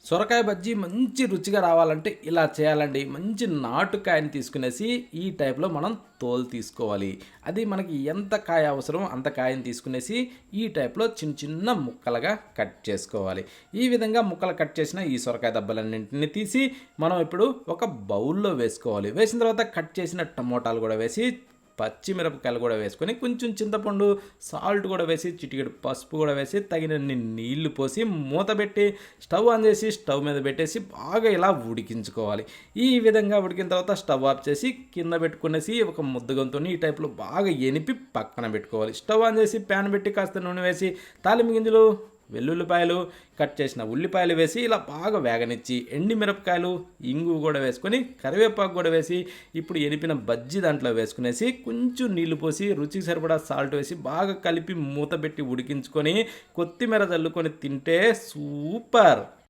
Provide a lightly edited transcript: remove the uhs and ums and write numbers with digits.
సొరకాయ బజ్జీ మంచి రుచిగా రావాలంటే ఇలా చేయాలండి. మంచి నాటుకాయని తీసుకునేసి ఈ టైప్‌లో మనం తోలు తీసుకోవాలి. అది మనకి ఎంత కాయ అవసరమో అంత కాయని తీసుకునేసి ఈ టైప్‌లో చిన్న చిన్న ముక్కలుగా కట్ చేసుకోవాలి. ఈ విధంగా ముక్కలు కట్ చేసిన ఈ సొరకాయ దబ్బలన్నింటిని తీసి మనం ఇప్పుడు ఒక బౌల్‌లో వేసుకోవాలి. వేసిన తర్వాత కట్ చేసిన టమోటాలు కూడా వేసి పచ్చిమిరపకాయలు కూడా వేసుకొని కొంచెం చింతపండు సాల్ట్ కూడా వేసి చిటికెడు పసుపు కూడా వేసి తగినన్ని నీళ్లు పోసి మూత పెట్టి స్టవ్ ఆన్ చేసి స్టవ్ మీద పెట్టేసి బాగా ఇలా ఉడికించుకోవాలి. ఈ విధంగా ఉడికిన తర్వాత స్టవ్ ఆఫ్ చేసి కింద పెట్టుకునేసి ఒక ముద్దగంతో ఈ టైప్లో బాగా ఎనిపి పక్కన పెట్టుకోవాలి. స్టవ్ ఆన్ చేసి ప్యాన్ పెట్టి కాస్త నూనె వేసి తాలింపు గింజలు వెల్లుల్లిపాయలు కట్ చేసిన ఉల్లిపాయలు వేసి ఇలా బాగా వేగనిచ్చి ఎండి మిరపకాయలు ఇంగు కూడా వేసుకొని కరివేపాకు కూడా వేసి ఇప్పుడు ఎనిపిన బజ్జీ దాంట్లో వేసుకునేసి కొంచెం నీళ్లు పోసి రుచికి సరిపడా సాల్ట్ వేసి బాగా కలిపి మూత పెట్టి ఉడికించుకొని కొత్తిమీర చల్లుకొని తింటే సూపర్.